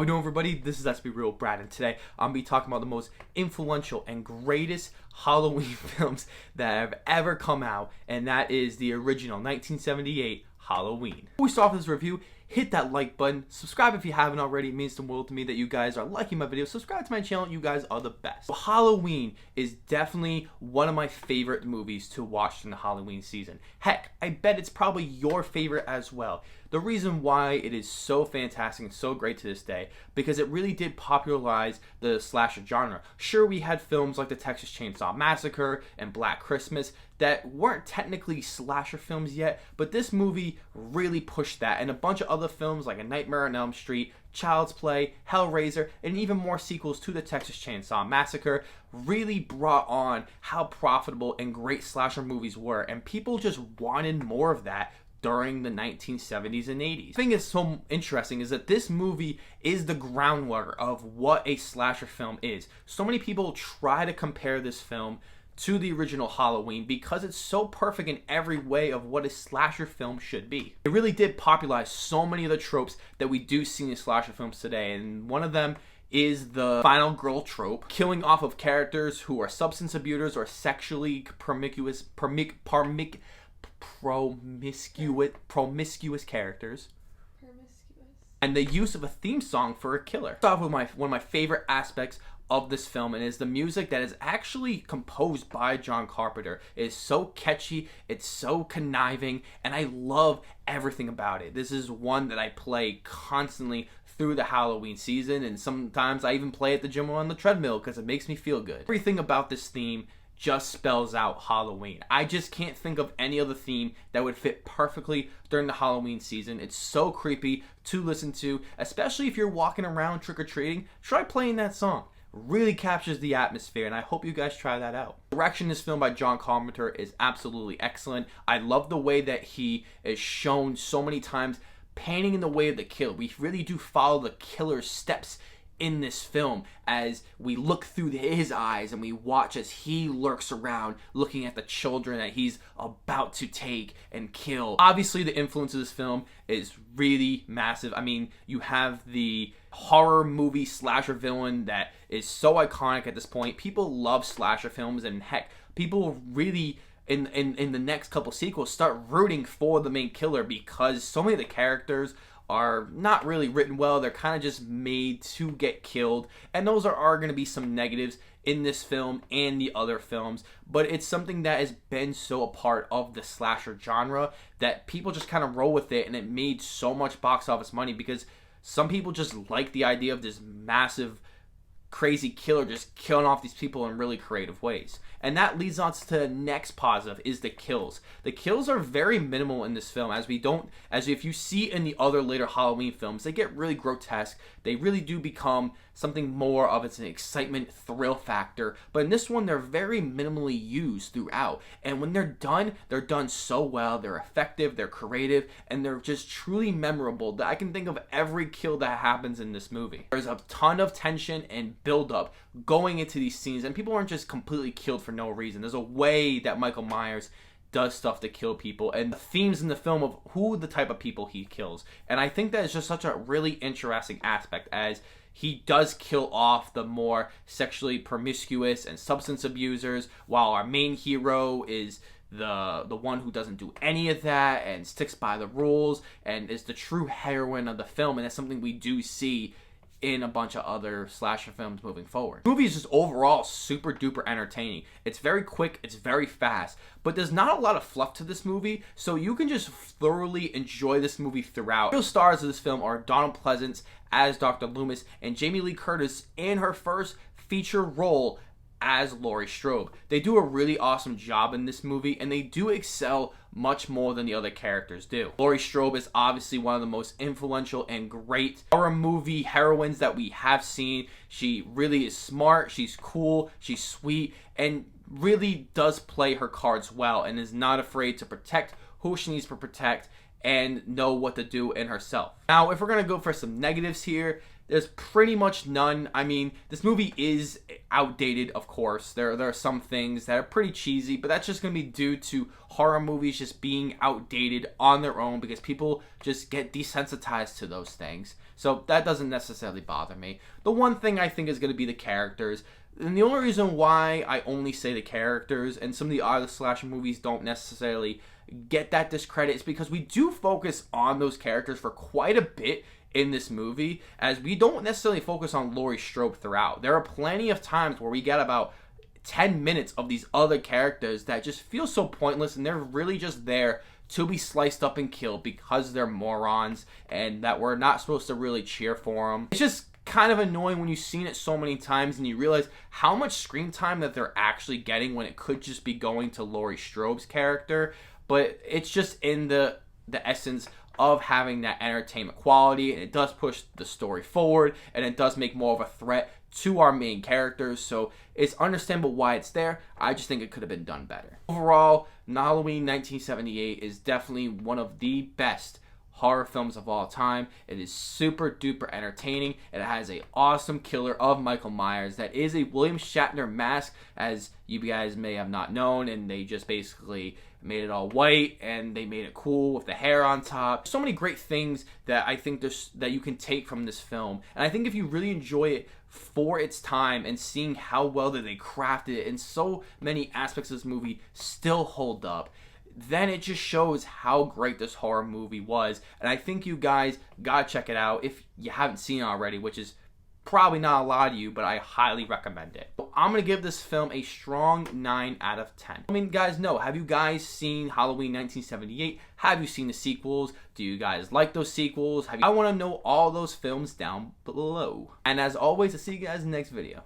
How you doing, everybody? This is Let's Be Real, Brad, and today I'm going to be talking about the most influential and greatest Halloween films that have ever come out, and that is the original 1978 Halloween. Before we start off this review, hit that like button, subscribe if you haven't already. It means the world to me that you guys are liking my videos. Subscribe to my channel, you guys are the best. So Halloween is definitely one of my favorite movies to watch in the Halloween season. Heck, I bet it's probably your favorite as well. The reason why it is so fantastic and so great to this day, because it really did popularize the slasher genre. Sure, we had films like the Texas Chainsaw Massacre and Black Christmas that weren't technically slasher films yet, but this movie really pushed that, and a bunch of other films like A Nightmare on Elm Street, Child's Play, Hellraiser, and even more sequels to the Texas Chainsaw Massacre really brought on how profitable and great slasher movies were, and people just wanted more of that during the 1970s and 80s. The thing is so interesting is that this movie is the groundwork of what a slasher film is. So many people try to compare this film to the original Halloween because it's so perfect in every way of what a slasher film should be. It really did popularize so many of the tropes that we do see in slasher films today, and one of them is the final girl trope, killing off of characters who are substance abusers or sexually promiscuous characters, and the use of a theme song for a killer. Let's start with one of my favorite aspects of this film, and is the music that is actually composed by John Carpenter. It is so catchy, it's so conniving, and I love everything about it. This is one that I play constantly through the Halloween season, and sometimes I even play at the gym or on the treadmill because it makes me feel good. Everything about this theme just spells out Halloween. I just can't think of any other theme that would fit perfectly during the Halloween season. It's so creepy to listen to, especially if you're walking around trick-or-treating. Try playing that song. Really captures the atmosphere, and I hope you guys try that out. The direction in this film by John Carpenter is absolutely excellent. I love the way that he is shown so many times panning in the way of the kill. We really do follow the killer's steps in this film as we look through his eyes and we watch as he lurks around looking at the children that he's about to take and kill. Obviously, the influence of this film is really massive. I mean, you have the horror movie slasher villain that is so iconic at this point. People love slasher films, and heck, people really in the next couple sequels start rooting for the main killer because so many of the characters are not really written well. They're kind of just made to get killed, and those are going to be some negatives in this film and the other films, but it's something that has been so a part of the slasher genre that people just kind of roll with it, and it made so much box office money because some people just like the idea of this massive crazy killer just killing off these people in really creative ways. And that leads on to the next positive, is the kills. The kills are very minimal in this film, as if you see in the other later Halloween films, they get really grotesque. They really do become something more of an excitement thrill factor, but in this one they're very minimally used throughout, and when they're done so well. They're effective, they're creative, and they're just truly memorable. That I can think of every kill that happens in this movie. There's a ton of tension and build up going into these scenes, and people aren't just completely killed for no reason. There's a way that Michael Myers does stuff to kill people, and the themes in the film of who the type of people he kills. And I think that is just such a really interesting aspect, as he does kill off the more sexually promiscuous and substance abusers, while our main hero is the one who doesn't do any of that and sticks by the rules and is the true heroine of the film. And that's something we do see in a bunch of other slasher films moving forward. The movie is just overall super duper entertaining. It's very quick, it's very fast, but there's not a lot of fluff to this movie, so you can just thoroughly enjoy this movie throughout. The real stars of this film are Donald Pleasence as Dr. Loomis and Jamie Lee Curtis in her first feature role as Laurie Strode. They do a really awesome job in this movie, and they do excel much more than the other characters do. Laurie Strode is obviously one of the most influential and great horror movie heroines that we have seen. She really is smart, she's cool, she's sweet, and really does play her cards well, and is not afraid to protect who she needs to protect and know what to do in herself. Now, if we're going to go for some negatives here, there's pretty much none. I mean, this movie is outdated, of course. There are some things that are pretty cheesy, but that's just going to be due to horror movies just being outdated on their own because people just get desensitized to those things. So that doesn't necessarily bother me. The one thing I think is going to be the characters. And the only reason why I only say the characters and some of the other slasher movies don't necessarily get that discredit is because we do focus on those characters for quite a bit in this movie, as we don't necessarily focus on Laurie Strode throughout. There are plenty of times where we get about 10 minutes of these other characters that just feel so pointless, and they're really just there to be sliced up and killed because they're morons and that we're not supposed to really cheer for them. It's just kind of annoying when you've seen it so many times and you realize how much screen time that they're actually getting when it could just be going to Laurie Strode's character. But it's just in the essence of having that entertainment quality, and it does push the story forward, and it does make more of a threat to our main characters, so it's understandable why it's there. I just think it could have been done better. Overall, Halloween 1978 is definitely one of the best horror films of all time. It is super duper entertaining. It has a awesome killer of Michael Myers that is a William Shatner mask, as you guys may have not known, and they just basically made it all white and they made it cool with the hair on top. So many great things that I think that you can take from this film, and I think if you really enjoy it for its time and seeing how well that they crafted it and so many aspects of this movie still hold up, then it just shows how great this horror movie was. And I think you guys gotta check it out if you haven't seen it already, which is probably not a lot of you, but I highly recommend it. So I'm gonna give this film a strong 9 out of 10. I mean, guys, have you guys seen Halloween 1978? Have you seen the sequels? Do you guys like those sequels? I want to know all those films down below. And as always, I'll see you guys in the next video.